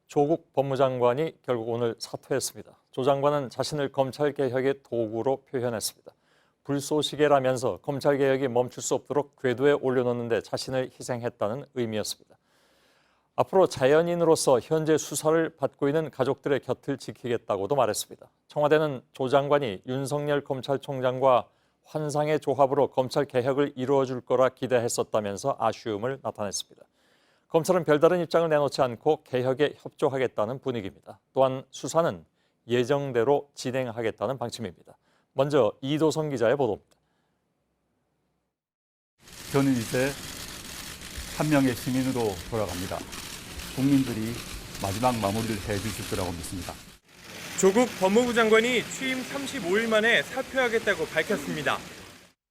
조국 법무장관이 결국 오늘 사퇴했습니다. 조 장관은 자신을 검찰개혁의 도구로 표현했습니다. 불쏘시개라면서 검찰개혁이 멈출 수 없도록 궤도에 올려놓는데 자신을 희생했다는 의미였습니다. 앞으로 자연인으로서 현재 수사를 받고 있는 가족들의 곁을 지키겠다고도 말했습니다. 청와대는 조 장관이 윤석열 검찰총장과 환상의 조합으로 검찰개혁을 이루어줄 거라 기대했었다면서 아쉬움을 나타냈습니다. 검찰은 별다른 입장을 내놓지 않고 개혁에 협조하겠다는 분위기입니다. 또한 수사는 예정대로 진행하겠다는 방침입니다. 먼저 이도성 기자의 보도입니다. 저는 이제 한 명의 시민으로 돌아갑니다. 국민들이 마지막 마무리를 해주실 거라고 믿습니다. 조국 법무부 장관이 취임 35일 만에 사퇴하겠다고 밝혔습니다.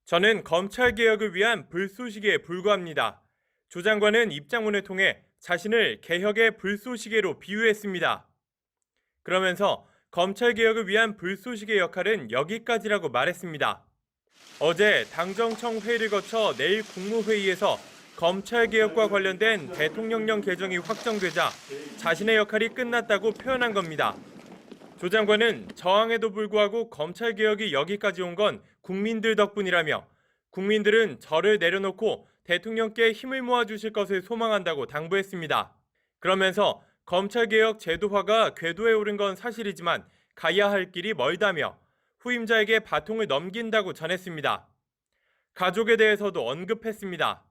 저는 검찰개혁을 위한 불쏘시개에 불과합니다. 조 장관은 입장문을 통해 자신을 개혁의 불쏘시개로 비유했습니다. 그러면서 검찰개혁을 위한 불쏘시개 역할은 여기까지라고 말했습니다. 어제 당정청 회의를 거쳐 내일 국무회의에서 검찰개혁과 관련된 대통령령 개정이 확정되자 자신의 역할이 끝났다고 표현한 겁니다. 조 장관은 저항에도 불구하고 검찰개혁이 여기까지 온 건 국민들 덕분이라며 국민들은 저를 내려놓고 대통령께 힘을 모아주실 것을 소망한다고 당부했습니다. 그러면서 검찰개혁 제도화가 궤도에 오른 건 사실이지만 가야 할 길이 멀다며 후임자에게 바통을 넘긴다고 전했습니다. 가족에 대해서도 언급했습니다.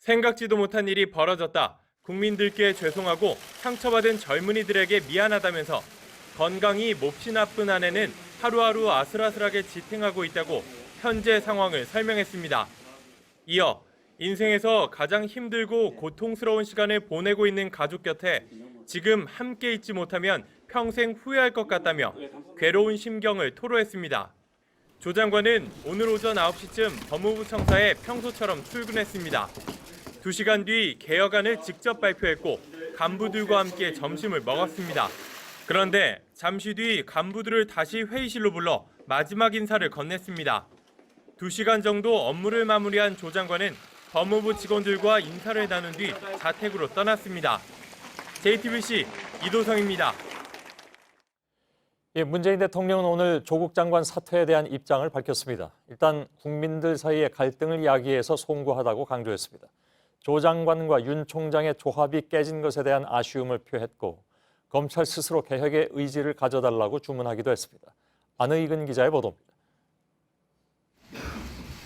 생각지도 못한 일이 벌어졌다. 국민들께 죄송하고 상처받은 젊은이들에게 미안하다면서 건강이 몹시 나쁜 아내는 하루하루 아슬아슬하게 지탱하고 있다고 현재 상황을 설명했습니다. 이어 인생에서 가장 힘들고 고통스러운 시간을 보내고 있는 가족 곁에 지금 함께 있지 못하면 평생 후회할 것 같다며 괴로운 심경을 토로했습니다. 조 장관은 오늘 오전 9시쯤 법무부 청사에 평소처럼 출근했습니다. 2시간 뒤 개혁안을 직접 발표했고 간부들과 함께 점심을 먹었습니다. 그런데 잠시 뒤 간부들을 다시 회의실로 불러 마지막 인사를 건넸습니다. 2시간 정도 업무를 마무리한 조 장관은 법무부 직원들과 인사를 나눈 뒤 자택으로 떠났습니다. JTBC 이도성입니다. 문재인 대통령은 오늘 조국 장관 사퇴에 대한 입장을 밝혔습니다. 일단 국민들 사이의 갈등을 야기해서 송구하다고 강조했습니다. 조 장관과 윤 총장의 조합이 깨진 것에 대한 아쉬움을 표했고 검찰 스스로 개혁의 의지를 가져달라고 주문하기도 했습니다. 안의근 기자의 보도입니다.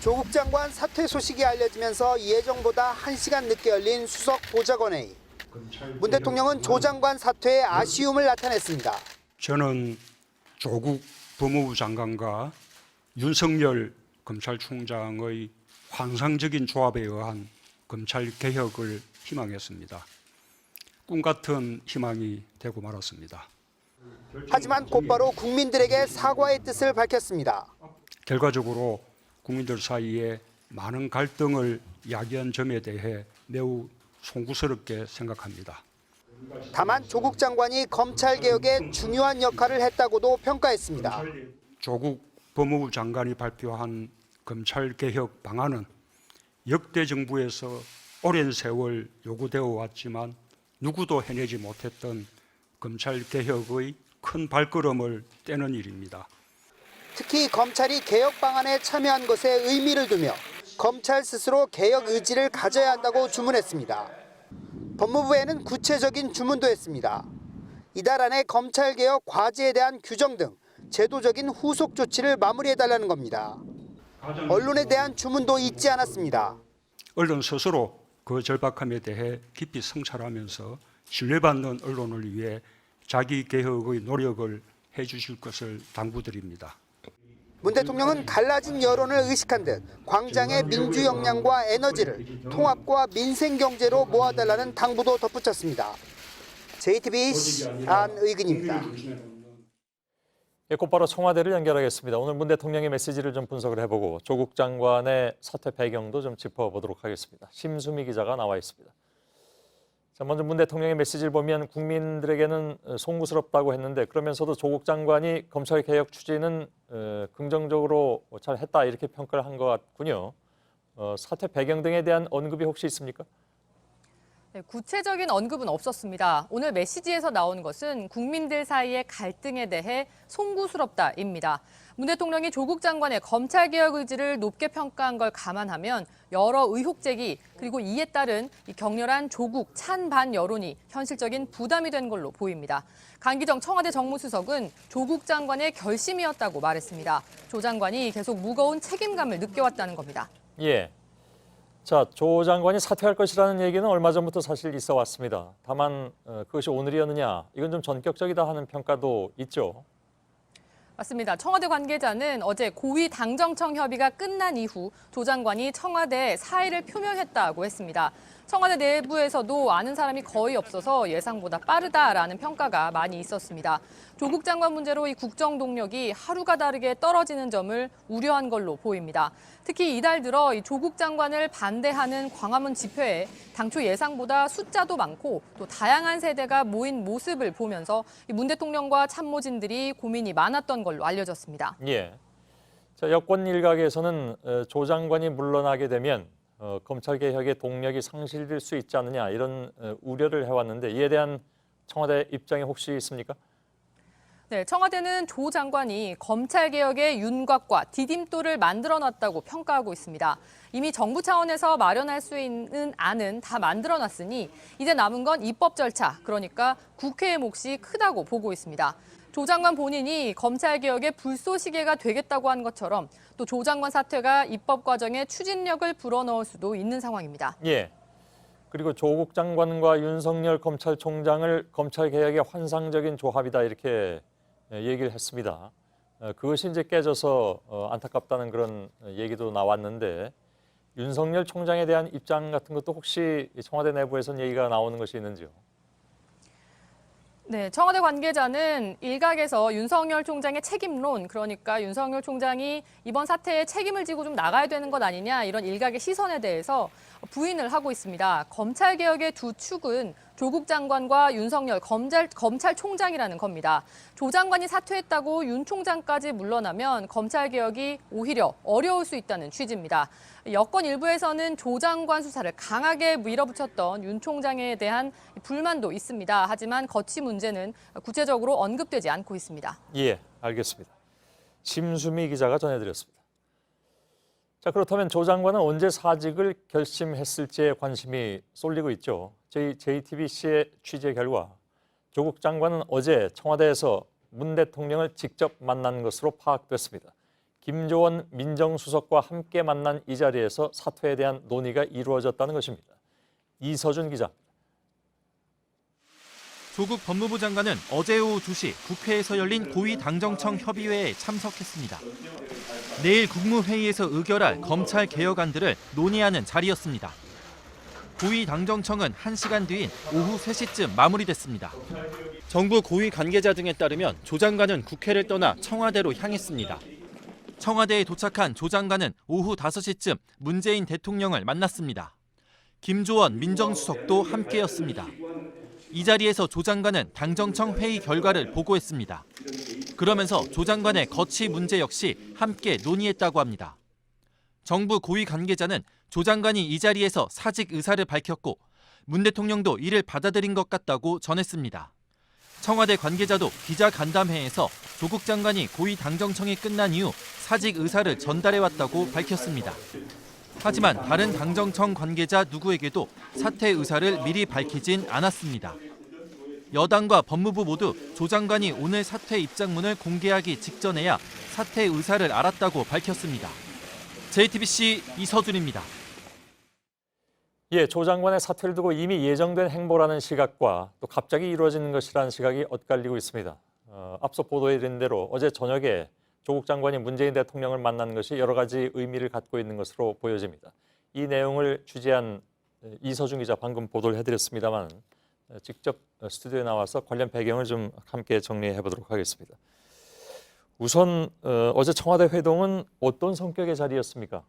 조국 장관 사퇴 소식이 알려지면서 예정보다 1시간 늦게 열린 수석 보좌관회의. 문 대통령은 조 장관 사퇴에 아쉬움을 나타냈습니다. 저는 조국 법무부 장관과 윤석열 검찰총장의 환상적인 조합에 의한 검찰 개혁을 희망했습니다. 꿈 같은 희망이 되고 말았습니다. 하지만 곧바로 국민들에게 사과의 뜻을 밝혔습니다. 결과적으로 국민들 사이에 많은 갈등을 야기한 점에 대해 매우 송구스럽게 생각합니다. 다만 조국 장관이 검찰개혁에 중요한 역할을 했다고도 평가했습니다. 조국 법무부 장관이 발표한 검찰개혁 방안은 역대 정부에서 오랜 세월 요구되어 왔지만 누구도 해내지 못했던 검찰개혁의 큰 발걸음을 떼는 일입니다. 특히 검찰이 개혁 방안에 참여한 것에 의미를 두며 검찰 스스로 개혁 의지를 가져야 한다고 주문했습니다. 법무부에는 구체적인 주문도 했습니다. 이달 안에 검찰개혁 과제에 대한 규정 등 제도적인 후속 조치를 마무리해달라는 겁니다. 언론에 대한 주문도 잊지 않았습니다. 언론 스스로 그 절박함에 대해 깊이 성찰하면서 신뢰받는 언론을 위해 자기 개혁의 노력을 해주실 것을 당부드립니다. 문 대통령은 갈라진 여론을 의식한 듯 광장의 민주 역량과 에너지를 통합과 민생 경제로 모아달라는 당부도 덧붙였습니다. JTBC 안의근입니다. 곧바로 청와대를 연결하겠습니다. 오늘 문 대통령의 메시지를 좀 분석을 해보고 조국 장관의 사퇴 배경도 좀 짚어보도록 하겠습니다. 심수미 기자가 나와 있습니다. 자, 먼저 문 대통령의 메시지를 보면 국민들에게는 송구스럽다고 했는데 그러면서도 조국 장관이 검찰개혁 추진은 긍정적으로 잘 했다 이렇게 평가를 한 것 같군요. 사퇴 배경 등에 대한 언급이 혹시 있습니까? 네, 구체적인 언급은 없었습니다. 오늘 메시지에서 나온 것은 국민들 사이의 갈등에 대해 송구스럽다입니다. 문 대통령이 조국 장관의 검찰개혁 의지를 높게 평가한 걸 감안하면 여러 의혹 제기 그리고 이에 따른 이 격렬한 조국 찬반 여론이 현실적인 부담이 된 걸로 보입니다. 강기정 청와대 정무수석은 조국 장관의 결심이었다고 말했습니다. 조 장관이 계속 무거운 책임감을 느껴왔다는 겁니다. 예. 자, 조 장관이 사퇴할 것이라는 얘기는 얼마 전부터 사실 있어 왔습니다. 다만 그것이 오늘이었느냐, 이건 좀 전격적이다 하는 평가도 있죠. 맞습니다. 청와대 관계자는 어제 고위 당정청 협의가 끝난 이후 조 장관이 청와대에 사의를 표명했다고 했습니다. 청와대 내부에서도 아는 사람이 거의 없어서 예상보다 빠르다라는 평가가 많이 있었습니다. 조국 장관 문제로 이 국정 동력이 하루가 다르게 떨어지는 점을 우려한 걸로 보입니다. 특히 이달 들어 이 조국 장관을 반대하는 광화문 집회에 당초 예상보다 숫자도 많고 또 다양한 세대가 모인 모습을 보면서 문 대통령과 참모진들이 고민이 많았던 걸로 알려졌습니다. 예. 자, 여권 일각에서는 조 장관이 물러나게 되면 검찰 개혁의 동력이 상실될 수 있지 않느냐 이런 우려를 해왔는데 이에 대한 청와대 입장이 혹시 있습니까? 네, 청와대는 조 장관이 검찰개혁의 윤곽과 디딤돌을 만들어놨다고 평가하고 있습니다. 이미 정부 차원에서 마련할 수 있는 안은 다 만들어놨으니 이제 남은 건 입법 절차, 그러니까 국회의 몫이 크다고 보고 있습니다. 조 장관 본인이 검찰개혁의 불쏘시개가 되겠다고 한 것처럼 또 조 장관 사퇴가 입법 과정에 추진력을 불어넣을 수도 있는 상황입니다. 예. 그리고 조국 장관과 윤석열 검찰총장을 검찰개혁의 환상적인 조합이다 이렇게 얘기를 했습니다. 그것이 이제 깨져서 안타깝다는 그런 얘기도 나왔는데 윤석열 총장에 대한 입장 같은 것도 혹시 청와대 내부에서는 얘기가 나오는 것이 있는지요? 네, 청와대 관계자는 일각에서 윤석열 총장의 책임론, 그러니까 윤석열 총장이 이번 사태에 책임을 지고 좀 나가야 되는 것 아니냐 이런 일각의 시선에 대해서 부인을 하고 있습니다. 검찰개혁의 두 축은 조국 장관과 윤석열 검찰총장이라는 겁니다. 조 장관이 사퇴했다고 윤 총장까지 물러나면 검찰개혁이 오히려 어려울 수 있다는 취지입니다. 여권 일부에서는 조 장관 수사를 강하게 밀어붙였던 윤 총장에 대한 불만도 있습니다. 하지만 거취 문제는 구체적으로 언급되지 않고 있습니다. 예, 알겠습니다. 심수미 기자가 전해드렸습니다. 자, 그렇다면 조 장관은 언제 사직을 결심했을지에 관심이 쏠리고 있죠. 저희 JTBC의 취재 결과 조국 장관은 어제 청와대에서 문 대통령을 직접 만난 것으로 파악됐습니다. 김조원 민정수석과 함께 만난 이 자리에서 사퇴에 대한 논의가 이루어졌다는 것입니다. 이서준 기자. 조국 법무부 장관은 어제 오후 2시 국회에서 열린 고위 당정청 협의회에 참석했습니다. 내일 국무회의에서 의결할 검찰 개혁안들을 논의하는 자리였습니다. 고위 당정청은 1시간 뒤인 오후 3시쯤 마무리됐습니다. 정부 고위 관계자 등에 따르면 조 장관은 국회를 떠나 청와대로 향했습니다. 청와대에 도착한 조 장관은 오후 5시쯤 문재인 대통령을 만났습니다. 김조원 민정수석도 함께였습니다. 이 자리에서 조 장관은 당정청 회의 결과를 보고했습니다. 그러면서 조 장관의 거취 문제 역시 함께 논의했다고 합니다. 정부 고위 관계자는 조 장관이 이 자리에서 사직 의사를 밝혔고 문 대통령도 이를 받아들인 것 같다고 전했습니다. 청와대 관계자도 기자간담회에서 조국 장관이 고위 당정청이 끝난 이후 사직 의사를 전달해왔다고 밝혔습니다. 하지만 다른 당정청 관계자 누구에게도 사퇴 의사를 미리 밝히진 않았습니다. 여당과 법무부 모두 조 장관이 오늘 사퇴 입장문을 공개하기 직전에야 사퇴 의사를 알았다고 밝혔습니다. JTBC 이서준입니다. 예, 조 장관의 사퇴를 두고 이미 예정된 행보라는 시각과 또 갑자기 이루어지는 것이라는 시각이 엇갈리고 있습니다. 앞서 보도해 드린 대로 어제 저녁에 조국 장관이 문재인 대통령을 만난 것이 여러 가지 의미를 갖고 있는 것으로 보여집니다. 이 내용을 취재한 이서준 기자 방금 보도를 해드렸습니다만 직접 스튜디오에 나와서 관련 배경을 좀 함께 정리해 보도록 하겠습니다. 우선 어제 청와대 회동은 어떤 성격의 자리였습니까?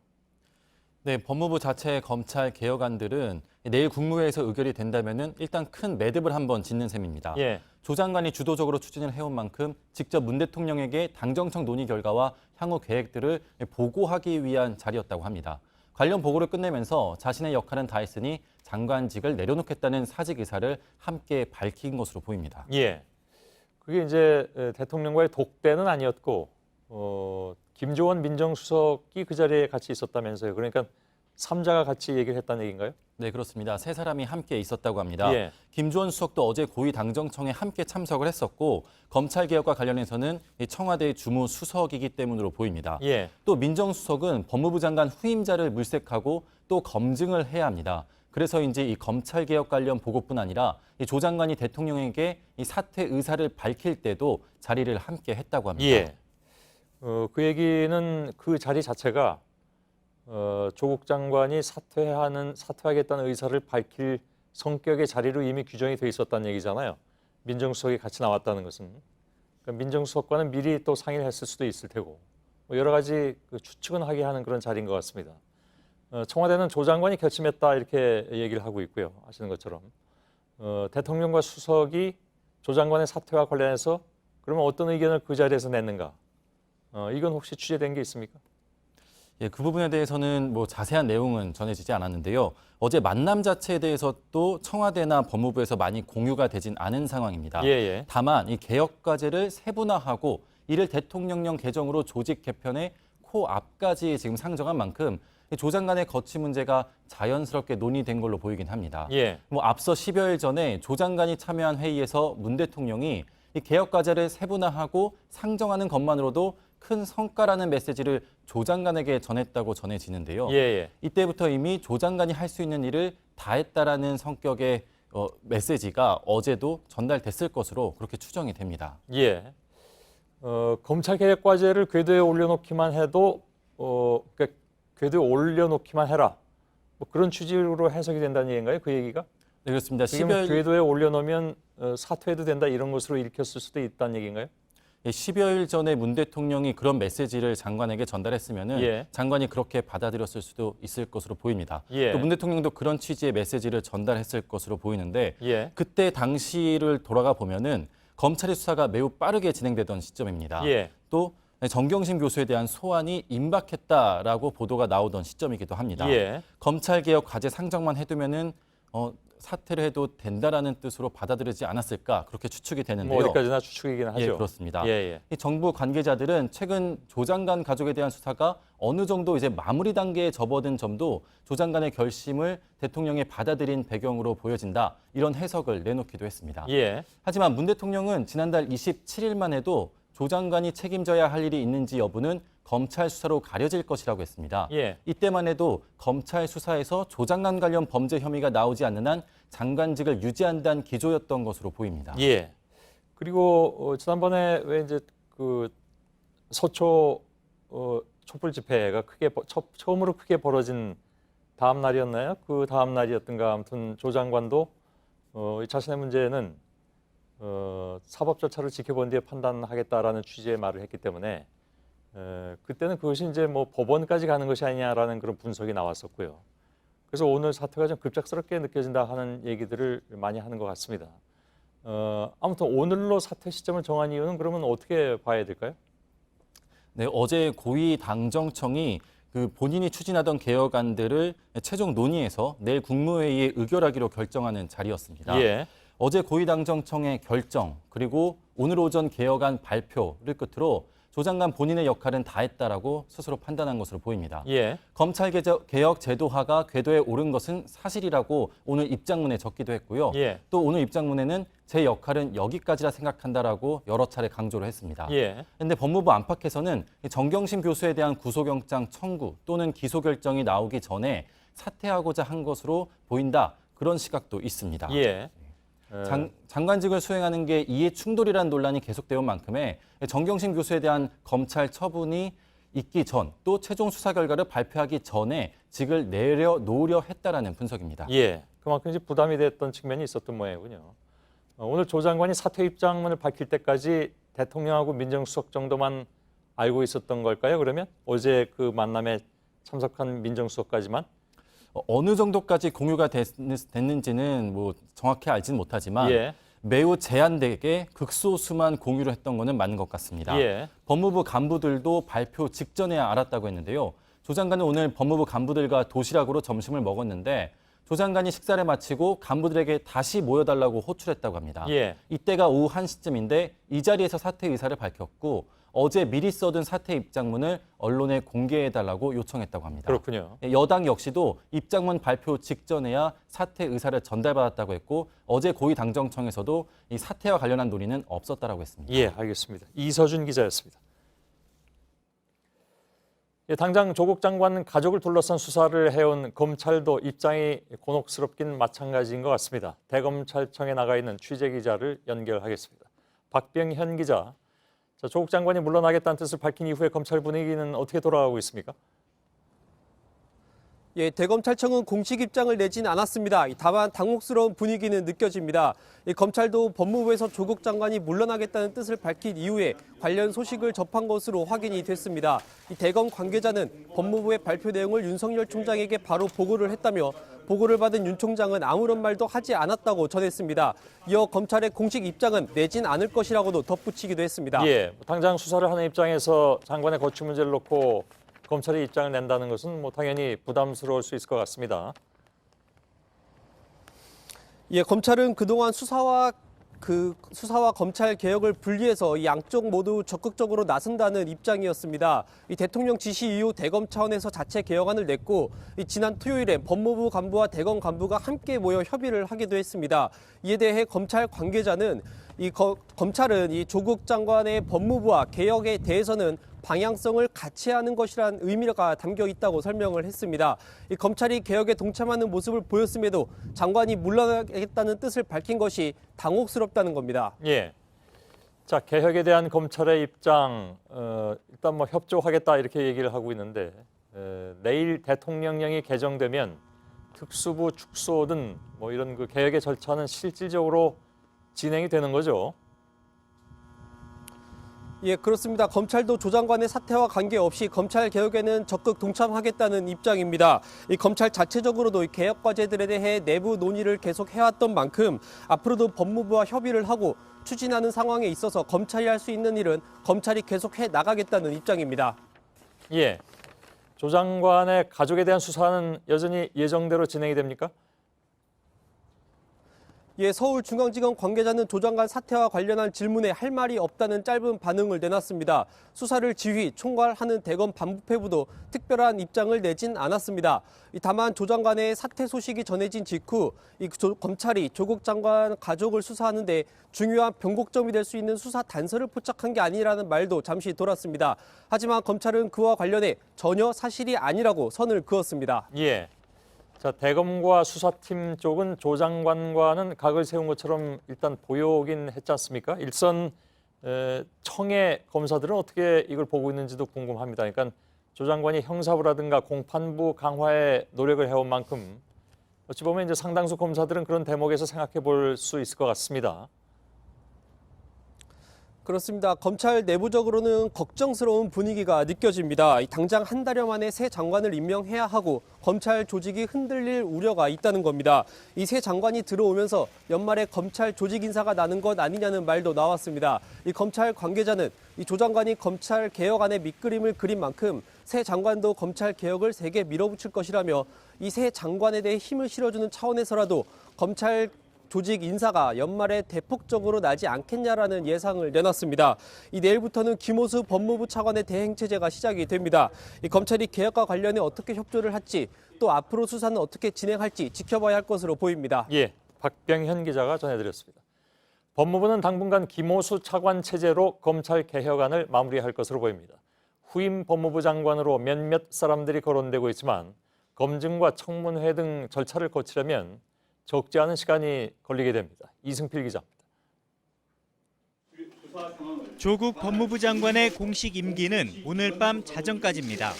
네, 법무부 자체의 검찰 개혁안들은 내일 국무회의에서 의결이 된다면은 일단 큰 매듭을 한번 짓는 셈입니다. 예. 조 장관이 주도적으로 추진을 해온 만큼 직접 문 대통령에게 당정청 논의 결과와 향후 계획들을 보고하기 위한 자리였다고 합니다. 관련 보고를 끝내면서 자신의 역할은 다 했으니 장관직을 내려놓겠다는 사직 의사를 함께 밝힌 것으로 보입니다. 예. 그게 이제 대통령과의 독대는 아니었고 김조원 민정수석이 그 자리에 같이 있었다면서요. 그러니까 3자가 같이 얘기를 했다는 얘기인가요? 네, 그렇습니다. 세 사람이 함께 있었다고 합니다. 예. 김주원 수석도 어제 고위당정청에 함께 참석을 했었고 검찰개혁과 관련해서는 이 청와대 주무수석이기 때문으로 보입니다. 예. 또 민정수석은 법무부 장관 후임자를 물색하고 또 검증을 해야 합니다. 그래서인지 이 검찰개혁 관련 보고뿐 아니라 이 조 장관이 대통령에게 이 사퇴 의사를 밝힐 때도 자리를 함께 했다고 합니다. 예. 그 얘기는 그 자리 자체가 조국 장관이 사퇴하겠다는 의사를 밝힐 성격의 자리로 이미 규정이 돼 있었다는 얘기잖아요. 민정수석이 같이 나왔다는 것은. 그러니까 민정수석과는 미리 또 상의를 했을 수도 있을 테고 뭐 여러 가지 추측은 하게 하는 그런 자리인 것 같습니다. 청와대는 조 장관이 결심했다 이렇게 얘기를 하고 있고요. 아시는 것처럼. 대통령과 수석이 조 장관의 사퇴와 관련해서 그러면 어떤 의견을 그 자리에서 냈는가? 이건 혹시 취재된 게 있습니까? 예, 그 부분에 대해서는 뭐 자세한 내용은 전해지지 않았는데요. 어제 만남 자체에 대해서 또 청와대나 법무부에서 많이 공유가 되진 않은 상황입니다. 예. 다만 이 개혁 과제를 세분화하고 이를 대통령령 개정으로 조직 개편의 코앞까지 지금 상정한 만큼 조 장관의 거취 문제가 자연스럽게 논의된 걸로 보이긴 합니다. 예. 뭐 앞서 10여일 전에 조 장관이 참여한 회의에서 문 대통령이 이 개혁 과제를 세분화하고 상정하는 것만으로도 큰 성과라는 메시지를 조 장관에게 전했다고 전해지는데요. 예. 이때부터 이미 조 장관이 할 수 있는 일을 다 했다라는 성격의 메시지가 어제도 전달됐을 것으로 그렇게 추정이 됩니다. 예. 검찰 개혁 과제를 궤도에 올려놓기만 해도 그러니까 궤도에 올려놓기만 해라. 뭐 그런 취지로 해석이 된다는 얘기인가요? 그 얘기가? 네, 그렇습니다. 지금 10여일 궤도에 올려놓으면 사퇴해도 된다 이런 것으로 읽혔을 수도 있다는 얘기인가요? 10여일 전에 문 대통령이 그런 메시지를 장관에게 전달했으면은 예. 장관이 그렇게 받아들였을 수도 있을 것으로 보입니다. 예. 또 문 대통령도 그런 취지의 메시지를 전달했을 것으로 보이는데 예. 그때 당시를 돌아가 보면은 검찰의 수사가 매우 빠르게 진행되던 시점입니다. 예. 또 정경심 교수에 대한 소환이 임박했다라고 보도가 나오던 시점이기도 합니다. 예. 검찰개혁 과제 상정만 해두면은 사퇴를 해도 된다라는 뜻으로 받아들이지 않았을까 그렇게 추측이 되는데요. 뭐 어디까지나 추측이긴 하죠. 예, 그렇습니다. 예. 이 정부 관계자들은 최근 조 장관 가족에 대한 수사가 어느 정도 이제 마무리 단계에 접어든 점도 조 장관의 결심을 대통령이 받아들인 배경으로 보여진다. 이런 해석을 내놓기도 했습니다. 예. 하지만 문 대통령은 지난달 27일만 해도 조 장관이 책임져야 할 일이 있는지 여부는 검찰 수사로 가려질 것이라고 했습니다. 예. 이때만 해도 검찰 수사에서 조 장관 관련 범죄 혐의가 나오지 않는 한 장관직을 유지한다는 기조였던 것으로 보입니다. 예. 그리고 지난번에 왜 이제 그 서초 촛불 집회가 처음으로 크게 벌어진 다음 날이었나요? 그 다음 날이었던가 아무튼 조 장관도 자신의 문제는 사법 절차를 지켜본 뒤에 판단하겠다라는 취지의 말을 했기 때문에 그때는 그것이 이제 뭐 법원까지 가는 것이 아니냐라는 그런 분석이 나왔었고요. 그래서 오늘 사태가 좀 급작스럽게 느껴진다 하는 얘기들을 많이 하는 것 같습니다. 아무튼 오늘로 사퇴 시점을 정한 이유는 그러면 어떻게 봐야 될까요? 네, 어제 고위당정청이 그 본인이 추진하던 개혁안들을 최종 논의해서 내일 국무회의에 의결하기로 결정하는 자리였습니다. 예. 어제 고위당정청의 결정 그리고 오늘 오전 개혁안 발표를 끝으로 조 장관 본인의 역할은 다 했다라고 스스로 판단한 것으로 보입니다. 예. 검찰개혁 제도화가 궤도에 오른 것은 사실이라고 오늘 입장문에 적기도 했고요. 예. 또 오늘 입장문에는 제 역할은 여기까지라 생각한다라고 여러 차례 강조를 했습니다. 그런데 법무부 안팎에서는 정경심 교수에 대한 구속영장 청구 또는 기소 결정이 나오기 전에 사퇴하고자 한 것으로 보인다. 그런 시각도 있습니다. 예. 장관직을 수행하는 게 이해 충돌이라는 논란이 계속되어 온 만큼에 정경심 교수에 대한 검찰 처분이 있기 전 또 최종 수사 결과를 발표하기 전에 직을 내려놓으려 했다라는 분석입니다. 예. 그만큼 이제 부담이 됐던 측면이 있었던 모양이군요. 오늘 조 장관이 사퇴 입장문을 밝힐 때까지 대통령하고 민정수석 정도만 알고 있었던 걸까요? 그러면 어제 그 만남에 참석한 민정수석까지만? 어느 정도까지 공유가 됐는지는 뭐 정확히 알지는 못하지만 예. 매우 제한되게 극소수만 공유를 했던 것은 맞는 것 같습니다. 예. 법무부 간부들도 발표 직전에 알았다고 했는데요. 조 장관은 오늘 법무부 간부들과 도시락으로 점심을 먹었는데 조 장관이 식사를 마치고 간부들에게 다시 모여달라고 호출했다고 합니다. 이때가 오후 1시쯤인데 이 자리에서 사퇴 의사를 밝혔고 어제 미리 써둔 사퇴 입장문을 언론에 공개해달라고 요청했다고 합니다. 그렇군요. 여당 역시도 입장문 발표 직전에야 사퇴 의사를 전달받았다고 했고 어제 고위당정청에서도 이 사퇴와 관련한 논의는 없었다라고 했습니다. 예, 알겠습니다. 이서준 기자였습니다. 당장 조국 장관 가족을 둘러싼 수사를 해온 검찰도 입장이 곤혹스럽긴 마찬가지인 것 같습니다. 대검찰청에 나가 있는 취재 기자를 연결하겠습니다. 박병현 기자, 조국 장관이 물러나겠다는 뜻을 밝힌 이후에 검찰 분위기는 어떻게 돌아가고 있습니까? 예, 대검찰청은 공식 입장을 내진 않았습니다. 다만 당혹스러운 분위기는 느껴집니다. 검찰도 법무부에서 조국 장관이 물러나겠다는 뜻을 밝힌 이후에 관련 소식을 접한 것으로 확인이 됐습니다. 대검 관계자는 법무부의 발표 내용을 윤석열 총장에게 바로 보고를 했다며 보고를 받은 윤 총장은 아무런 말도 하지 않았다고 전했습니다. 이어 검찰의 공식 입장은 내진 않을 것이라고도 덧붙이기도 했습니다. 예, 당장 수사를 하는 입장에서 장관의 거취 문제를 놓고 검찰이 입장을 낸다는 것은 당연히 부담스러울 수 있을 것 같습니다. 예, 검찰은 그동안 수사와 검찰 개혁을 분리해서 이 양쪽 모두 적극적으로 나선다는 입장이었습니다. 이 대통령 지시 이후 대검 차원에서 자체 개혁안을 냈고 지난 토요일에 법무부 간부와 대검 간부가 함께 모여 협의를 하기도 했습니다. 이에 대해 검찰 관계자는 검찰은 이 조국 장관의 법무부와 개혁에 대해서는 방향성을 같이 하는 것이란 의미가 담겨 있다고 설명을 했습니다. 검찰이 개혁에 동참하는 모습을 보였음에도 장관이 물러나겠다는 뜻을 밝힌 것이 당혹스럽다는 겁니다. 예. 자, 개혁에 대한 검찰의 입장, 일단 협조하겠다 이렇게 얘기를 하고 있는데 내일 대통령령이 개정되면 특수부 축소 등 이런 그 개혁의 절차는 실질적으로 진행이 되는 거죠. 예, 그렇습니다. 검찰도 조 장관의 사퇴와 관계없이 검찰 개혁에는 적극 동참하겠다는 입장입니다. 이 검찰 자체적으로도 이 개혁 과제들에 대해 내부 논의를 계속 해왔던 만큼 앞으로도 법무부와 협의를 하고 추진하는 상황에 있어서 검찰이 할 수 있는 일은 검찰이 계속해 나가겠다는 입장입니다. 예, 조 장관의 가족에 대한 수사는 여전히 예정대로 진행이 됩니까? 예, 서울중앙지검 관계자는 조 장관 사퇴와 관련한 질문에 할 말이 없다는 짧은 반응을 내놨습니다. 수사를 지휘, 총괄하는 대검 반부패부도 특별한 입장을 내진 않았습니다. 다만 조 장관의 사퇴 소식이 전해진 직후 검찰이 조국 장관 가족을 수사하는 데 중요한 변곡점이 될 수 있는 수사 단서를 포착한 게 아니라는 말도 잠시 돌았습니다. 하지만 검찰은 그와 관련해 전혀 사실이 아니라고 선을 그었습니다. 예. 자, 대검과 수사팀 쪽은 조 장관과는 각을 세운 것처럼 일단 보여오긴 했지 않습니까? 일선 청의 검사들은 어떻게 이걸 보고 있는지도 궁금합니다. 그러니까 조 장관이 형사부라든가 공판부 강화에 노력을 해온 만큼 어찌 보면 이제 상당수 검사들은 그런 대목에서 생각해 볼 수 있을 것 같습니다. 그렇습니다. 검찰 내부적으로는 걱정스러운 분위기가 느껴집니다. 당장 한 달여 만에 새 장관을 임명해야 하고 검찰 조직이 흔들릴 우려가 있다는 겁니다. 이 새 장관이 들어오면서 연말에 검찰 조직 인사가 나는 것 아니냐는 말도 나왔습니다. 이 검찰 관계자는 이 조 장관이 검찰 개혁안에 밑그림을 그린 만큼 새 장관도 검찰 개혁을 세게 밀어붙일 것이라며 이 새 장관에 대해 힘을 실어주는 차원에서라도 검찰 조직 인사가 연말에 대폭적으로 나지 않겠냐라는 예상을 내놨습니다. 내일부터는 김호수 법무부 차관의 대행체제가 시작이 됩니다. 검찰이 개혁과 관련해 어떻게 협조를 할지 또 앞으로 수사는 어떻게 진행할지 지켜봐야 할 것으로 보입니다. 예, 박병현 기자가 전해드렸습니다. 법무부는 당분간 김호수 차관 체제로 검찰 개혁안을 마무리할 것으로 보입니다. 후임 법무부 장관으로 몇몇 사람들이 거론되고 있지만 검증과 청문회 등 절차를 거치려면 적지 않은 시간이 걸리게 됩니다. 이승필 기자입니다. 조국 법무부 장관의 공식 임기는 오늘 밤 자정까지입니다.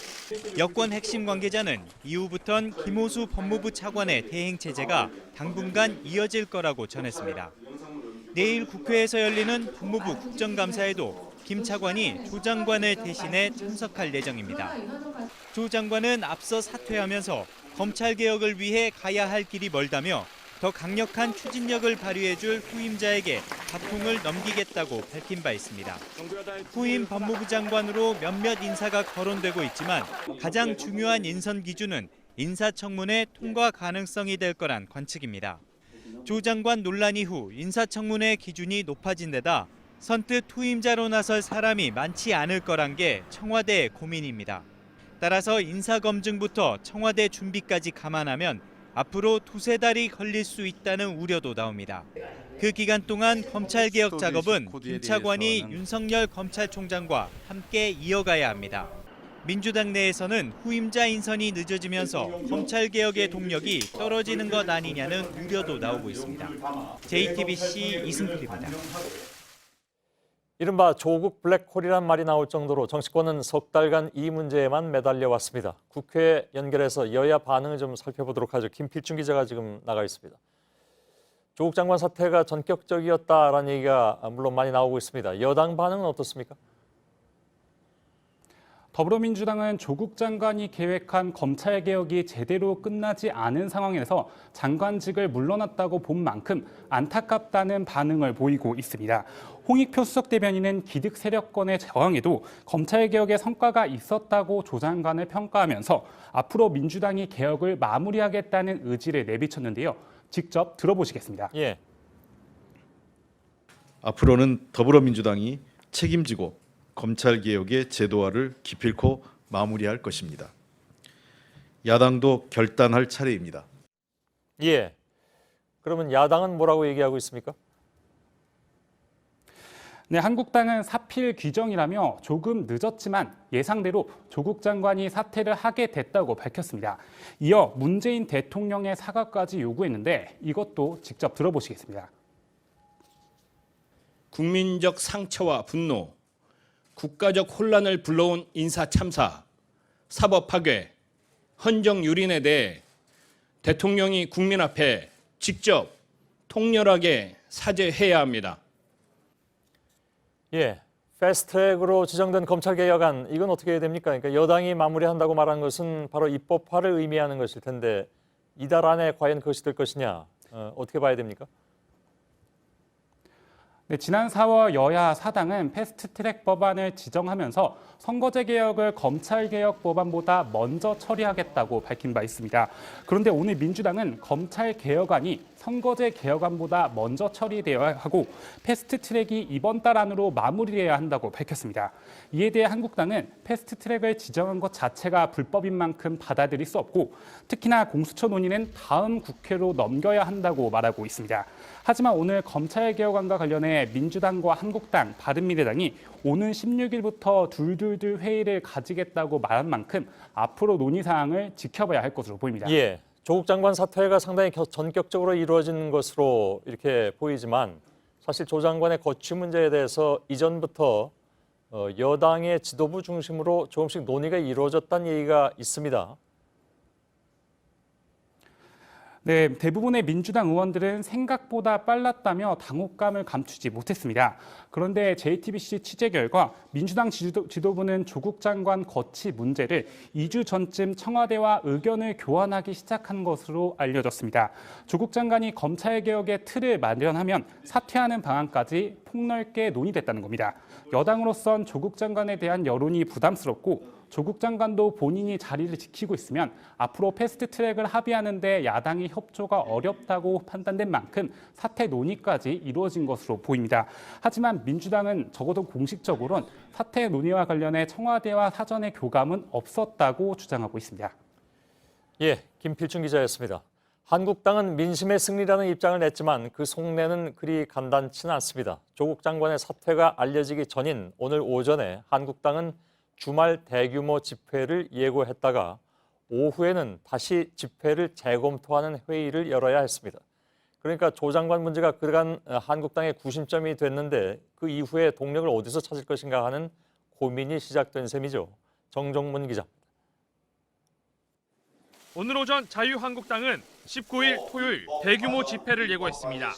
여권 핵심 관계자는 이후부턴 김호수 법무부 차관의 대행 체제가 당분간 이어질 거라고 전했습니다. 내일 국회에서 열리는 법무부 국정감사에도 김 차관이 조 장관을 대신해 참석할 예정입니다. 조 장관은 앞서 사퇴하면서 검찰 개혁을 위해 가야 할 길이 멀다며 더 강력한 추진력을 발휘해줄 후임자에게 바통을 넘기겠다고 밝힌 바 있습니다. 후임 법무부 장관으로 몇몇 인사가 거론되고 있지만 가장 중요한 인선 기준은 인사청문회 통과 가능성이 될 거란 관측입니다. 조 장관 논란 이후 인사청문회 기준이 높아진 데다 선뜻 후임자로 나설 사람이 많지 않을 거란 게 청와대의 고민입니다. 따라서 인사검증부터 청와대 준비까지 감안하면 앞으로 두세 달이 걸릴 수 있다는 우려도 나옵니다. 그 기간 동안 검찰개혁 작업은 김 차관이 윤석열 검찰총장과 함께 이어가야 합니다. 민주당 내에서는 후임자 인선이 늦어지면서 검찰개혁의 동력이 떨어지는 것 아니냐는 우려도 나오고 있습니다. JTBC 이승필입니다. 이른바 조국 블랙홀이란 말이 나올 정도로 정치권은 석 달간 이 문제에만 매달려 왔습니다. 국회 연결해서 여야 반응을 좀 살펴보도록 하죠. 김필중 기자가 지금 나가 있습니다. 조국 장관 사태가 전격적이었다라는 얘기가 물론 많이 나오고 있습니다. 여당 반응은 어떻습니까? 더불어민주당은 조국 장관이 계획한 검찰개혁이 제대로 끝나지 않은 상황에서 장관직을 물러났다고 본 만큼 안타깝다는 반응을 보이고 있습니다. 홍익표 수석 대변인은 기득 세력권의 저항에도 검찰개혁의 성과가 있었다고 조 장관을 평가하면서 앞으로 민주당이 개혁을 마무리하겠다는 의지를 내비쳤는데요. 직접 들어보시겠습니다. 예. 앞으로는 더불어민주당이 책임지고 검찰개혁의 제도화를 기필코 마무리할 것입니다. 야당도 결단할 차례입니다. 예. 그러면 야당은 뭐라고 얘기하고 있습니까? 네, 한국당은 사필 규정이라며 조금 늦었지만 예상대로 조국 장관이 사퇴를 하게 됐다고 밝혔습니다. 이어 문재인 대통령의 사과까지 요구했는데 이것도 직접 들어보시겠습니다. 국민적 상처와 분노, 국가적 혼란을 불러온 인사참사, 사법파괴, 헌정유린에 대해 대통령이 국민 앞에 직접 통렬하게 사죄해야 합니다. 예, 패스트트랙으로 지정된 검찰개혁안 이건 어떻게 해야 됩니까? 그러니까 여당이 마무리한다고 말한 것은 바로 입법화를 의미하는 것일 텐데 이달 안에 과연 그것이 될 것이냐 어떻게 봐야 됩니까? 네, 지난 4월 여야 사당은 패스트트랙 법안을 지정하면서 선거제 개혁을 검찰개혁 법안보다 먼저 처리하겠다고 밝힌 바 있습니다. 그런데 오늘 민주당은 검찰개혁안이 선거제 개혁안보다 먼저 처리되어야 하고 패스트트랙이 이번 달 안으로 마무리해야 한다고 밝혔습니다. 이에 대해 한국당은 패스트트랙을 지정한 것 자체가 불법인 만큼 받아들일 수 없고 특히나 공수처 논의는 다음 국회로 넘겨야 한다고 말하고 있습니다. 하지만 오늘 검찰개혁안과 관련해 민주당과 한국당, 바른미래당이 오는 16일부터 둘둘둘 회의를 가지겠다고 말한 만큼 앞으로 논의 사항을 지켜봐야 할 것으로 보입니다. 예, 조국 장관 사퇴가 상당히 전격적으로 이루어진 것으로 이렇게 보이지만 사실 조 장관의 거취 문제에 대해서 이전부터 여당의 지도부 중심으로 조금씩 논의가 이루어졌다는 얘기가 있습니다. 네, 대부분의 민주당 의원들은 생각보다 빨랐다며 당혹감을 감추지 못했습니다. 그런데 JTBC 취재 결과 민주당 지도부는 조국 장관 거취 문제를 2주 전쯤 청와대와 의견을 교환하기 시작한 것으로 알려졌습니다. 조국 장관이 검찰개혁의 틀을 마련하면 사퇴하는 방안까지 폭넓게 논의됐다는 겁니다. 여당으로선 조국 장관에 대한 여론이 부담스럽고 조국 장관도 본인이 자리를 지키고 있으면 앞으로 패스트트랙을 합의하는 데 야당의 협조가 어렵다고 판단된 만큼 사퇴 논의까지 이루어진 것으로 보입니다. 하지만 민주당은 적어도 공식적으로는 사퇴 논의와 관련해 청와대와 사전의 교감은 없었다고 주장하고 있습니다. 예, 김필중 기자였습니다. 한국당은 민심의 승리라는 입장을 냈지만 그 속내는 그리 간단치는 않습니다. 조국 장관의 사퇴가 알려지기 전인 오늘 오전에 한국당은 주말 대규모 집회를 예고했다가 오후에는 다시 집회를 재검토하는 회의를 열어야 했습니다. 그러니까 조 장관 문제가 그간 한국당의 구심점이 됐는데 그 이후에 동력을 어디서 찾을 것인가 하는 고민이 시작된 셈이죠. 정정문 기자. 오늘 오전 자유한국당은 19일 토요일 대규모 집회를 예고했습니다.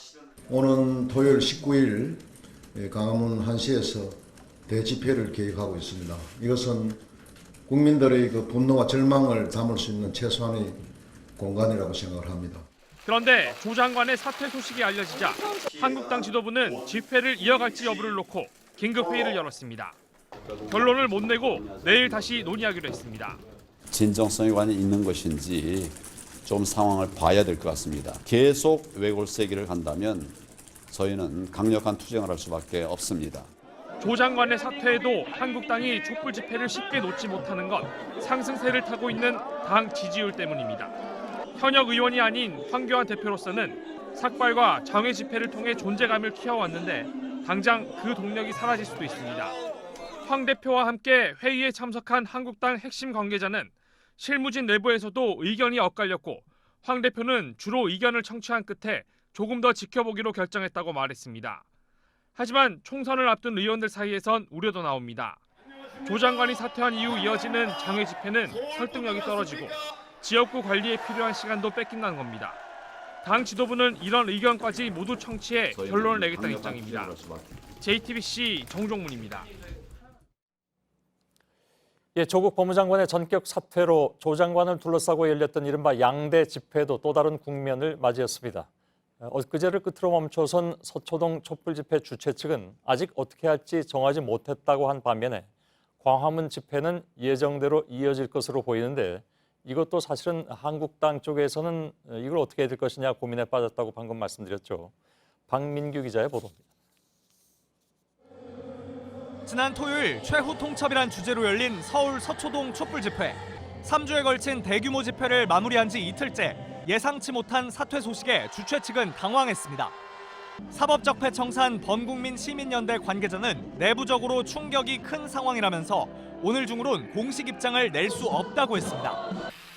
오는 토요일 19일 광화문 1시에서 대집회를 계획하고 있습니다. 이것은 국민들의 그 분노와 절망을 담을 수 있는 최소한의 공간이라고 생각을 합니다. 그런데 조 장관의 사퇴 소식이 알려지자 한국당 지도부는 집회를 이어갈지 여부를 놓고 긴급회의를 열었습니다. 결론을 못 내고 내일 다시 논의하기로 했습니다. 진정성이 관이 있는 것인지 좀 상황을 봐야 될 것 같습니다. 계속 외골세기를 간다면 저희는 강력한 투쟁을 할 수밖에 없습니다. 조 장관의 사퇴에도 한국당이 촛불 집회를 쉽게 놓지 못하는 건 상승세를 타고 있는 당 지지율 때문입니다. 현역 의원이 아닌 황교안 대표로서는 삭발과 장외 집회를 통해 존재감을 키워왔는데 당장 그 동력이 사라질 수도 있습니다. 황 대표와 함께 회의에 참석한 한국당 핵심 관계자는 실무진 내부에서도 의견이 엇갈렸고 황 대표는 주로 의견을 청취한 끝에 조금 더 지켜보기로 결정했다고 말했습니다. 하지만 총선을 앞둔 의원들 사이에선 우려도 나옵니다. 조 장관이 사퇴한 이후 이어지는 장외 집회는 설득력이 떨어지고 지역구 관리에 필요한 시간도 뺏긴다는 겁니다. 당 지도부는 이런 의견까지 모두 청취해 결론을 내겠다는 입장입니다. JTBC 정종문입니다. 조국 법무장관의 전격 사퇴로 조 장관을 둘러싸고 열렸던 이른바 양대 집회도 또 다른 국면을 맞이했습니다. 엊그제를 끝으로 멈춰선 서초동 촛불 집회 주최 측은 아직 어떻게 할지 정하지 못했다고 한 반면에 광화문 집회는 예정대로 이어질 것으로 보이는데 이것도 사실은 한국당 쪽에서는 이걸 어떻게 해야 될 것이냐 고민에 빠졌다고 방금 말씀드렸죠. 박민규 기자의 보도입니다. 지난 토요일 최후 통첩이란 주제로 열린 서울 서초동 촛불 집회. 3주에 걸친 대규모 집회를 마무리한 지 이틀째 예상치 못한 사퇴 소식에 주최 측은 당황했습니다. 사법적폐 청산 범국민 시민연대 관계자는 내부적으로 충격이 큰 상황이라면서 오늘 중으론 공식 입장을 낼 수 없다고 했습니다.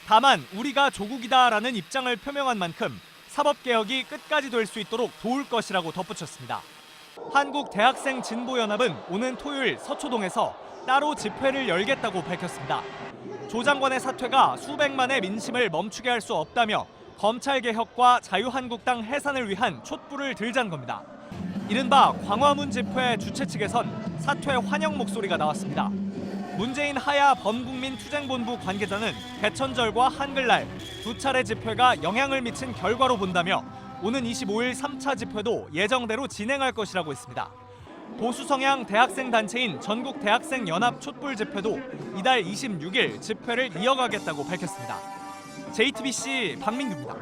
다만 우리가 조국이다라는 입장을 표명한 만큼 사법개혁이 끝까지 될 수 있도록 도울 것이라고 덧붙였습니다. 한국대학생진보연합은 오는 토요일 서초동에서 따로 집회를 열겠다고 밝혔습니다. 조 장관의 사퇴가 수백만의 민심을 멈추게 할 수 없다며 검찰개혁과 자유한국당 해산을 위한 촛불을 들자는 겁니다. 이른바 광화문 집회 주최 측에선 사퇴 환영 목소리가 나왔습니다. 문재인 하야 범국민 투쟁본부 관계자는 개천절과 한글날 두 차례 집회가 영향을 미친 결과로 본다며 오는 25일 3차 집회도 예정대로 진행할 것이라고 했습니다. 보수 성향 대학생 단체인 전국대학생연합 촛불 집회도 이달 26일 집회를 이어가겠다고 밝혔습니다. JTBC 박민규입니다.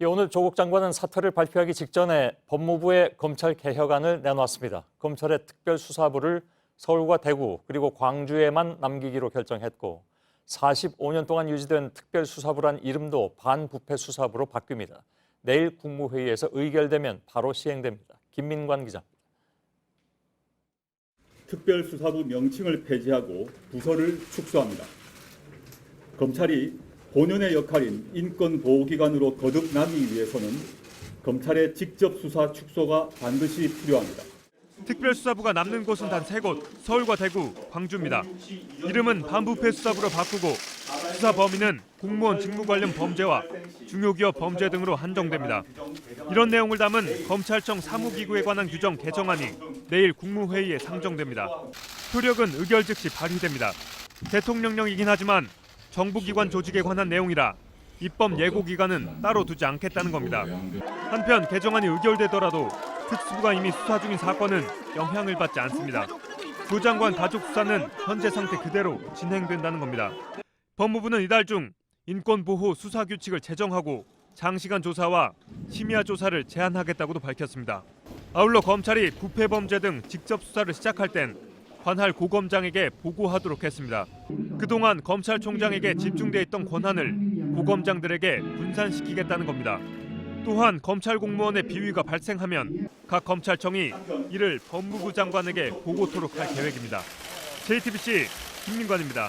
오늘 조국 장관은 사퇴를 발표하기 직전에 법무부에 검찰 개혁안을 내놓았습니다. 검찰의 특별수사부를 서울과 대구 그리고 광주에만 남기기로 결정했고 45년 동안 유지된 특별수사부란 이름도 반부패수사부로 바뀝니다. 내일 국무회의에서 의결되면 바로 시행됩니다. 김민관 기자입니다. 특별수사부 명칭을 폐지하고 부서를 축소합니다. 검찰이 본연의 역할인 인권보호기관으로 거듭나기 위해서는 검찰의 직접 수사 축소가 반드시 필요합니다. 특별수사부가 남는 곳은 단 3곳, 서울과 대구, 광주입니다. 이름은 반부패 수사부로 바꾸고 수사 범위는 공무원 직무 관련 범죄와 중요기업 범죄 등으로 한정됩니다. 이런 내용을 담은 검찰청 사무기구에 관한 규정 개정안이 내일 국무회의에 상정됩니다. 효력은 의결 즉시 발휘됩니다. 대통령령이긴 하지만 정부기관 조직에 관한 내용이라 입법 예고기간은 따로 두지 않겠다는 겁니다. 한편 개정안이 의결되더라도 특수부가 이미 수사 중인 사건은 영향을 받지 않습니다. 조 장관 가족 수사는 현재 상태 그대로 진행된다는 겁니다. 법무부는 이달 중 인권보호 수사규칙을 제정하고 장시간 조사와 심야 조사를 제한하겠다고도 밝혔습니다. 아울러 검찰이 부패범죄 등 직접 수사를 시작할 땐 관할 고검장에게 보고하도록 했습니다. 그동안 검찰총장에게 집중돼 있던 권한을 고검장들에게 분산시키겠다는 겁니다. 또한 검찰 공무원의 비위가 발생하면 각 검찰청이 이를 법무부 장관에게 보고토록 할 계획입니다. JTBC 김민관입니다.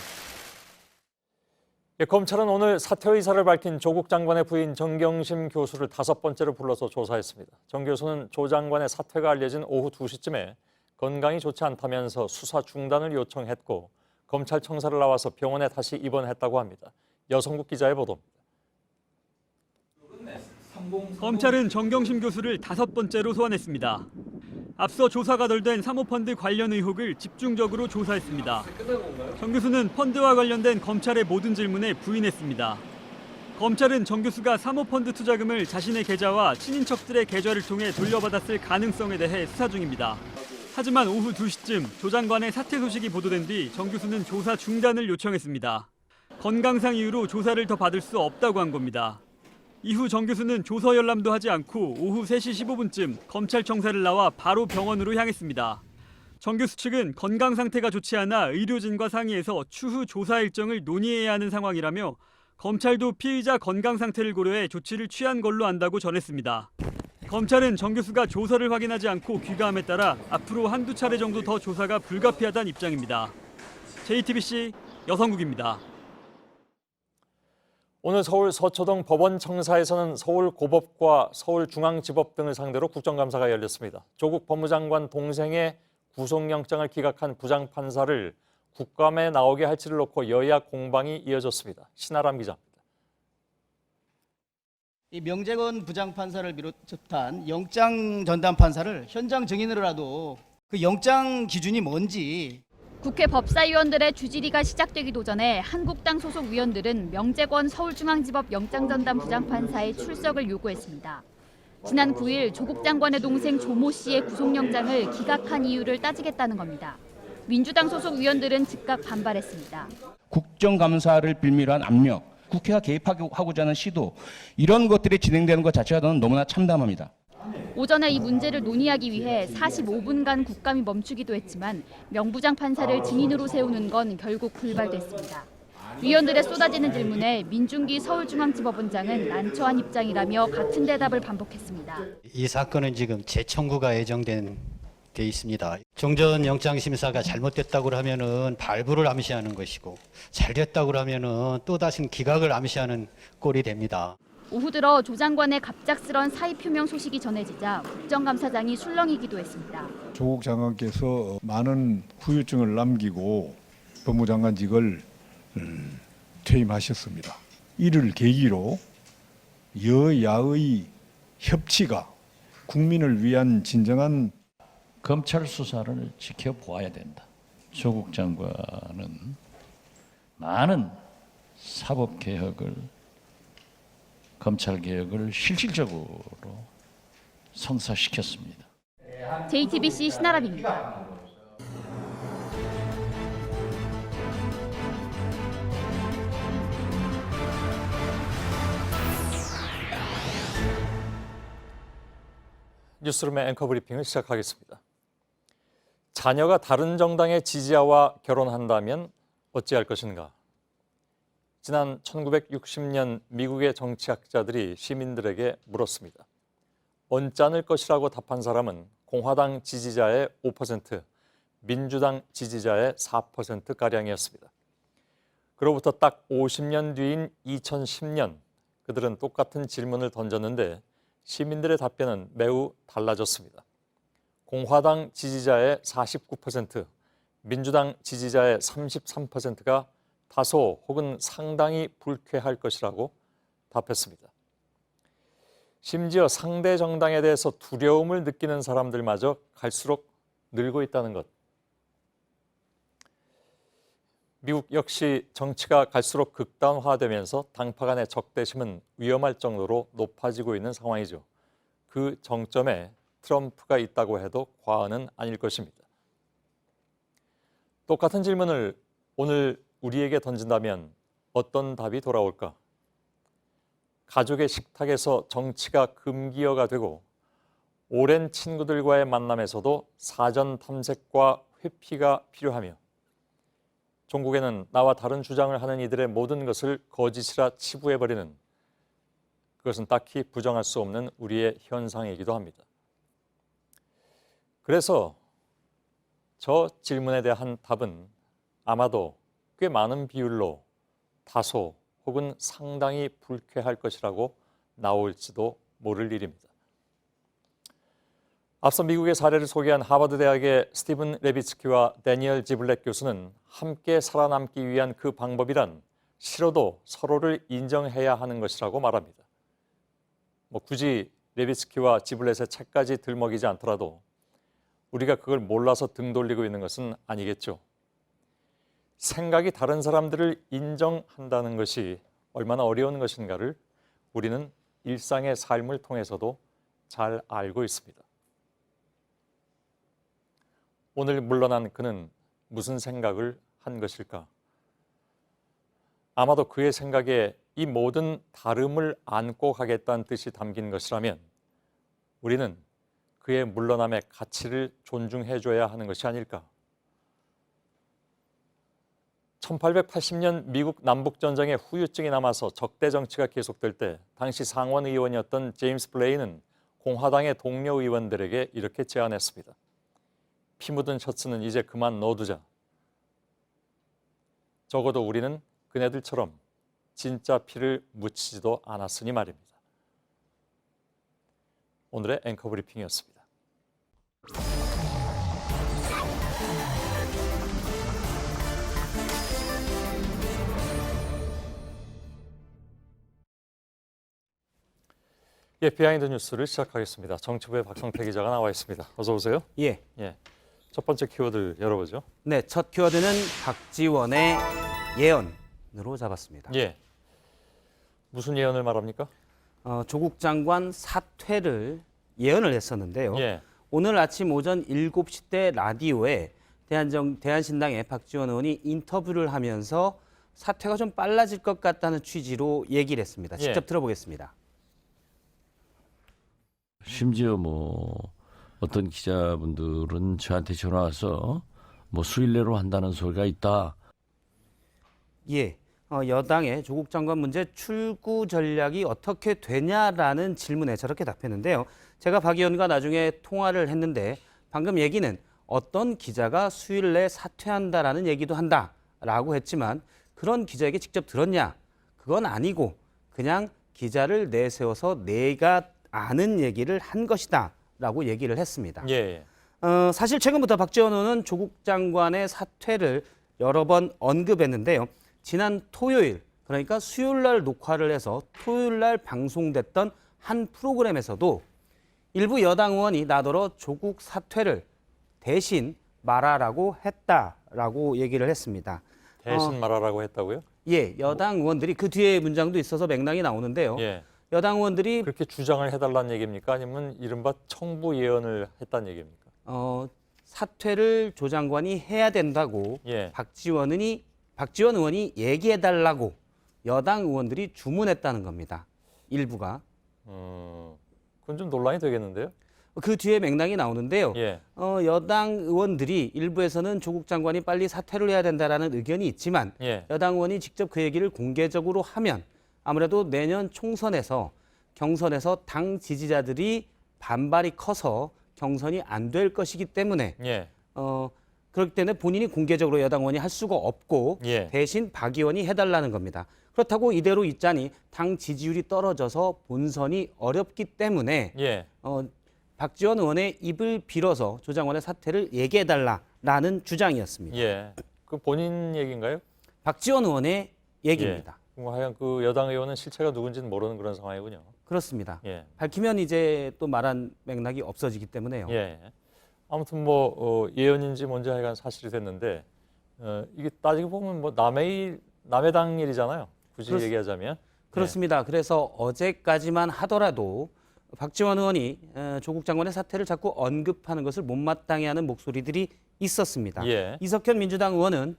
검찰은 오늘 사퇴 의사를 밝힌 조국 장관의 부인 정경심 교수를 5번째로 불러서 조사했습니다. 정 교수는 조 장관의 사퇴가 알려진 오후 2시쯤에 건강이 좋지 않다면서 수사 중단을 요청했고 검찰 청사를 나와서 병원에 다시 입원했다고 합니다. 여성국 기자의 보도입니다. 검찰은 정경심 교수를 5번째로 소환했습니다. 앞서 조사가 덜 된 사모펀드 관련 의혹을 집중적으로 조사했습니다. 정 교수는 펀드와 관련된 검찰의 모든 질문에 부인했습니다. 검찰은 정 교수가 사모펀드 투자금을 자신의 계좌와 친인척들의 계좌를 통해 돌려받았을 가능성에 대해 수사 중입니다. 하지만 오후 2시쯤 조 장관의 사퇴 소식이 보도된 뒤 정 교수는 조사 중단을 요청했습니다. 건강상 이유로 조사를 더 받을 수 없다고 한 겁니다. 이후 정 교수는 조서 열람도 하지 않고 오후 3시 15분쯤 검찰청사를 나와 바로 병원으로 향했습니다. 정 교수 측은 건강 상태가 좋지 않아 의료진과 상의해서 추후 조사 일정을 논의해야 하는 상황이라며 검찰도 피의자 건강 상태를 고려해 조치를 취한 걸로 안다고 전했습니다. 검찰은 정 교수가 조서를 확인하지 않고 귀가함에 따라 앞으로 한두 차례 정도 더 조사가 불가피하다는 입장입니다. JTBC 여성국입니다. 오늘 서울 서초동 법원청사에서는 서울고법과 서울중앙지법 등을 상대로 국정감사가 열렸습니다. 조국 법무장관 동생의 구속영장을 기각한 부장판사를 국감에 나오게 할지를 놓고 여야 공방이 이어졌습니다. 신아람 기자입니다. 이 명재건 부장판사를 비롯한 영장 전담 판사를 현장 증인으로라도 그 영장 기준이 뭔지. 국회 법사위원들의 주질의가 시작되기도 전에 한국당 소속 위원들은 명재권 서울중앙지법 영장전담 부장판사의 출석을 요구했습니다. 지난 9일 조국 장관의 동생 조모 씨의 구속영장을 기각한 이유를 따지겠다는 겁니다. 민주당 소속 위원들은 즉각 반발했습니다. 국정감사를 빌미로 한 압력, 국회가 개입하고자 하는 시도, 이런 것들이 진행되는 것 자체가 저는 너무나 참담합니다. 오전에 이 문제를 논의하기 위해 45분간 국감이 멈추기도 했지만 명부장 판사를 증인으로 세우는 건 결국 불발됐습니다. 위원들의 쏟아지는 질문에 민중기 서울중앙지법원장은 난처한 입장이라며 같은 대답을 반복했습니다. 이 사건은 지금 재청구가 예정돼 있습니다. 종전 영장심사가 잘못됐다고 하면은 발부를 암시하는 것이고 잘 됐다고 하면은 또다시 기각을 암시하는 꼴이 됩니다. 오후 들어 조 장관의 갑작스런 사의 표명 소식이 전해지자 국정감사장이 술렁이기도 했습니다. 조국 장관께서 많은 후유증을 남기고 법무장관직을 퇴임하셨습니다. 이를 계기로 여야의 협치가 국민을 위한 진정한 검찰 수사를 지켜보아야 된다. 조국 장관은 많은 사법개혁을, 검찰개혁을 실질적으로 성사시켰습니다. JTBC 신아람입니다. 뉴스룸의 앵커 브리핑을 시작하겠습니다. 자녀가 다른 정당의 지지자와 결혼한다면 어찌할 것인가? 지난 1960년 미국의 정치학자들이 시민들에게 물었습니다. 언짢을 것이라고 답한 사람은 공화당 지지자의 5%, 민주당 지지자의 4%가량이었습니다. 그로부터 딱 50년 뒤인 2010년, 그들은 똑같은 질문을 던졌는데 시민들의 답변은 매우 달라졌습니다. 공화당 지지자의 49%, 민주당 지지자의 33%가 다소 혹은 상당히 불쾌할 것이라고 답했습니다. 심지어 상대 정당에 대해서 두려움을 느끼는 사람들마저 갈수록 늘고 있다는 것. 미국 역시 정치가 갈수록 극단화되면서 당파 간의 적대심은 위험할 정도로 높아지고 있는 상황이죠. 그 정점에 트럼프가 있다고 해도 과언은 아닐 것입니다. 똑같은 질문을 오늘 우리에게 던진다면 어떤 답이 돌아올까? 가족의 식탁에서 정치가 금기어가 되고 오랜 친구들과의 만남에서도 사전 탐색과 회피가 필요하며 종국에는 나와 다른 주장을 하는 이들의 모든 것을 거짓이라 치부해버리는, 그것은 딱히 부정할 수 없는 우리의 현상이기도 합니다. 그래서 저 질문에 대한 답은 아마도 꽤 많은 비율로 다소 혹은 상당히 불쾌할 것이라고 나올지도 모를 일입니다. 앞서 미국의 사례를 소개한 하버드 대학의 스티븐 레비츠키와 데니얼 지블렉 교수는 함께 살아남기 위한 그 방법이란 싫어도 서로를 인정해야 하는 것이라고 말합니다. 굳이 레비츠키와 지블렛의 책까지 들먹이지 않더라도 우리가 그걸 몰라서 등 돌리고 있는 것은 아니겠죠. 생각이 다른 사람들을 인정한다는 것이 얼마나 어려운 것인가를 우리는 일상의 삶을 통해서도 잘 알고 있습니다. 오늘 물러난 그는 무슨 생각을 한 것일까? 아마도 그의 생각에 이 모든 다름을 안고 가겠다는 뜻이 담긴 것이라면 우리는 그의 물러남의 가치를 존중해줘야 하는 것이 아닐까? 1880년 미국 남북전쟁의 후유증이 남아서 적대 정치가 계속될 때 당시 상원 의원이었던 제임스 블레이는 공화당의 동료 의원들에게 이렇게 제안했습니다. 피 묻은 셔츠는 이제 그만 넣어두자. 적어도 우리는 그네들처럼 진짜 피를 묻히지도 않았으니 말입니다. 오늘의 앵커 브리핑이었습니다. 예, 비하인드 뉴스를 시작하겠습니다. 정치부의 박성태 기자가 나와 있습니다. 어서 오세요. 예. 첫 번째 키워드 열어보죠. 네, 첫 키워드는 박지원의 예언으로 잡았습니다. 예. 무슨 예언을 말합니까? 조국 장관 사퇴를 예언을 했었는데요. 예. 오늘 아침 오전 7시 때 라디오에 대한신당의 박지원 의원이 인터뷰를 하면서 사퇴가 좀 빨라질 것 같다는 취지로 얘기를 했습니다. 직접 들어보겠습니다. 심지어 어떤 기자분들은 저한테 전화 와서 수일 내로 한다는 소리가 있다. 예, 여당의 조국 장관 문제 출구 전략이 어떻게 되냐라는 질문에 저렇게 답했는데요. 제가 박 의원과 나중에 통화를 했는데 방금 얘기는 어떤 기자가 수일 내 사퇴한다라는 얘기도 한다라고 했지만 그런 기자에게 직접 들었냐? 그건 아니고 그냥 기자를 내세워서 내가 아는 얘기를 한 것이다 라고 얘기를 했습니다. 예. 사실 최근부터 박지원 의원은 조국 장관의 사퇴를 여러 번 언급했는데요. 지난 토요일, 그러니까 수요일 날 녹화를 해서 토요일 날 방송됐던 한 프로그램에서도 일부 여당 의원이 나더러 조국 사퇴를 대신 말하라고 했다라고 얘기를 했습니다. 대신 말하라고 했다고요? 예, 여당 의원들이 그 뒤에 문장도 있어서 맥락이 나오는데요. 예. 여당 의원들이 그렇게 주장을 해달라는 얘기입니까? 아니면 이른바 청부 예언을 했다는 얘기입니까? 사퇴를 조 장관이 해야 된다고 예. 박지원 의원이 얘기해달라고 여당 의원들이 주문했다는 겁니다. 일부가. 그건 좀 논란이 되겠는데요? 그 뒤에 맥락이 나오는데요. 예. 여당 의원들이 일부에서는 조국 장관이 빨리 사퇴를 해야 된다라는 의견이 있지만 예. 여당 의원이 직접 그 얘기를 공개적으로 하면 아무래도 내년 총선에서 경선에서 당 지지자들이 반발이 커서 경선이 안 될 것이기 때문에 예. 그렇기 때문에 본인이 공개적으로 여당 의원이 할 수가 없고 예. 대신 박 의원이 해달라는 겁니다. 그렇다고 이대로 있자니 당 지지율이 떨어져서 본선이 어렵기 때문에 예. 박지원 의원의 입을 빌어서 조 장관의 사퇴를 얘기해달라라는 주장이었습니다. 예. 그 본인 얘기인가요? 박지원 의원의 얘기입니다. 예. 하여간 그 여당 의원은 실체가 누군지는 모르는 그런 상황이군요. 그렇습니다. 예. 밝히면 이제 또 말한 맥락이 없어지기 때문에요. 예. 아무튼 예언인지 뭔지 하여간 사실이 됐는데 이게 따지고 보면 남의 당 일이잖아요. 굳이 얘기하자면. 그렇습니다. 그래서 어제까지만 하더라도 박지원 의원이 조국 장관의 사퇴를 자꾸 언급하는 것을 못마땅해 하는 목소리들이 있었습니다. 예. 이석현 민주당 의원은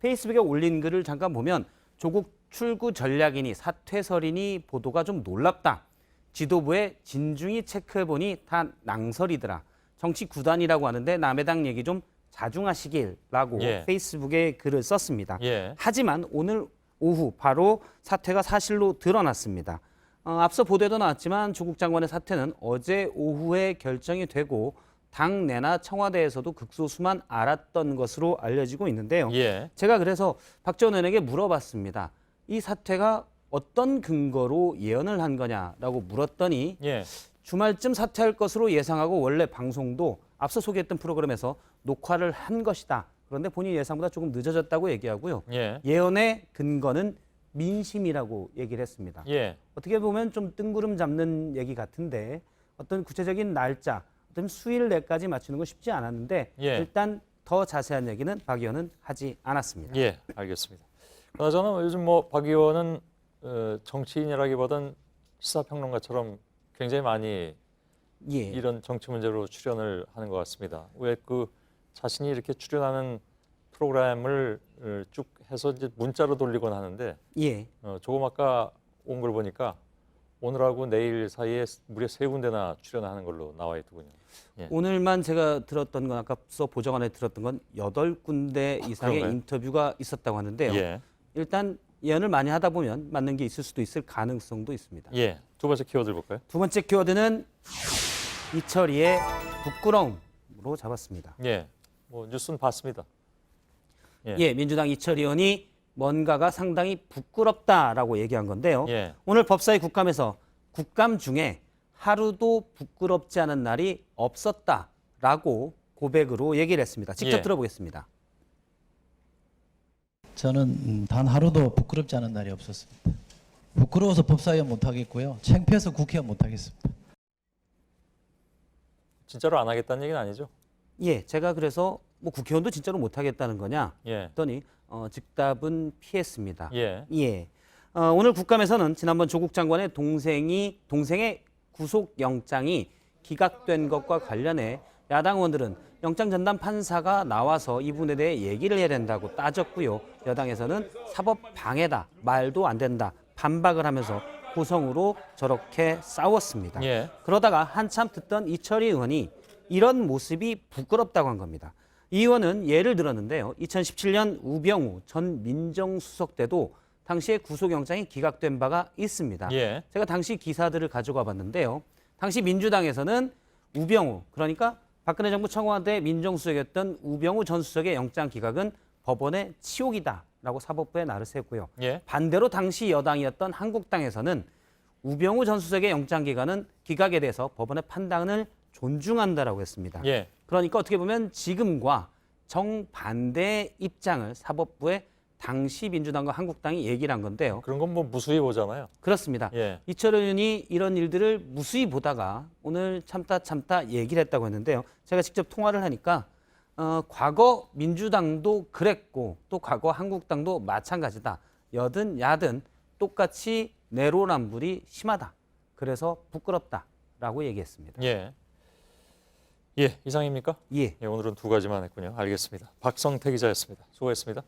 페이스북에 올린 글을 잠깐 보면 조국 출구 전략이니 사퇴설이니 보도가 좀 놀랍다. 지도부에 진중히 체크해보니 다 낭설이더라. 정치 구단이라고 하는데 남의 당 얘기 좀 자중하시길라고 예. 페이스북에 글을 썼습니다. 예. 하지만 오늘 오후 바로 사퇴가 사실로 드러났습니다. 앞서 보도에도 나왔지만 조국 장관의 사퇴는 어제 오후에 결정이 되고 당내나 청와대에서도 극소수만 알았던 것으로 알려지고 있는데요. 예. 제가 그래서 박지원 의원에게 물어봤습니다. 이 사퇴가 어떤 근거로 예언을 한 거냐라고 물었더니 예. 주말쯤 사퇴할 것으로 예상하고 원래 방송도 앞서 소개했던 프로그램에서 녹화를 한 것이다. 그런데 본인 예상보다 조금 늦어졌다고 얘기하고요. 예. 예언의 근거는 민심이라고 얘기를 했습니다. 예. 어떻게 보면 좀 뜬구름 잡는 얘기 같은데 어떤 구체적인 날짜, 어떤 수일 내까지 맞추는 건 쉽지 않았는데 예. 일단 더 자세한 얘기는 박 의원은 하지 않았습니다. 예, 알겠습니다. 그나저나 요즘 뭐 박 의원은 정치인이라기보단 시사평론가처럼 굉장히 많이 예. 이런 정치 문제로 출연을 하는 것 같습니다. 왜 그 자신이 이렇게 출연하는 프로그램을 쭉 해서 이제 문자로 돌리곤 하는데 예. 조금 아까 온 걸 보니까 오늘하고 내일 사이에 무려 3군데나 출연하는 걸로 나와 있더군요. 예. 오늘만 제가 들었던 건 아까서 보좌관에 들었던 건 8군데 이상의 그런가요? 인터뷰가 있었다고 하는데요. 예. 일단 예언을 많이 하다 보면 맞는 게 있을 수도 있을 가능성도 있습니다. 예. 두 번째 키워드 볼까요? 두 번째 키워드는 이철이의 부끄러움으로 잡았습니다. 예. 뭐 뉴스는 봤습니다. 예, 민주당 이철 의원이 뭔가가 상당히 부끄럽다라고 얘기한 건데요. 예. 오늘 법사위 국감에서 국감 중에 하루도 부끄럽지 않은 날이 없었다라고 고백으로 얘기를 했습니다. 직접 예. 들어보겠습니다. 저는 단 하루도 부끄럽지 않은 날이 없었습니다. 부끄러워서 법사위원 못하겠고요. 창피해서 국회의원 못하겠습니다. 진짜로 안 하겠다는 얘기는 아니죠? 예, 제가 그래서 뭐 국회의원도 진짜로 못하겠다는 거냐 예. 했더니 즉답은 피했습니다. 예. 오늘 국감에서는 지난번 조국 장관의 동생의 구속영장이 기각된 것과 관련해 야당 의원들은 영장 전담 판사가 나와서 이 부분에 대해 얘기를 해야 된다고 따졌고요. 여당에서는 사법 방해다, 말도 안 된다, 반박을 하면서 고성으로 저렇게 싸웠습니다. 예. 그러다가 한참 듣던 이철희 의원이 이런 모습이 부끄럽다고 한 겁니다. 이 의원은 예를 들었는데요. 2017년 우병우 전 민정수석 때도 당시에 구속영장이 기각된 바가 있습니다. 예. 제가 당시 기사들을 가져가 봤는데요. 당시 민주당에서는 우병우, 그러니까 박근혜 정부 청와대 민정수석이었던 우병우 전 수석의 영장 기각은 법원의 치욕이다라고 사법부에 날을 세웠고요. 예. 반대로 당시 여당이었던 한국당에서는 우병우 전 수석의 영장 기각에 대해서 법원의 판단을 존중한다라고 했습니다. 예. 그러니까 어떻게 보면 지금과 정반대의 입장을 사법부에 당시 민주당과 한국당이 얘기를 한 건데요. 그런 건 뭐 무수히 보잖아요. 그렇습니다. 예. 이철 의원이 이런 일들을 무수히 보다가 오늘 참다 얘기를 했다고 했는데요. 제가 직접 통화를 하니까 과거 민주당도 그랬고 또 과거 한국당도 마찬가지다. 여든 야든 똑같이 내로남불이 심하다. 그래서 부끄럽다라고 얘기했습니다. 예. 예, 이상입니까? 예. 오늘은 2가지만 했군요. 알겠습니다. 박성태 기자였습니다. 수고했습니다.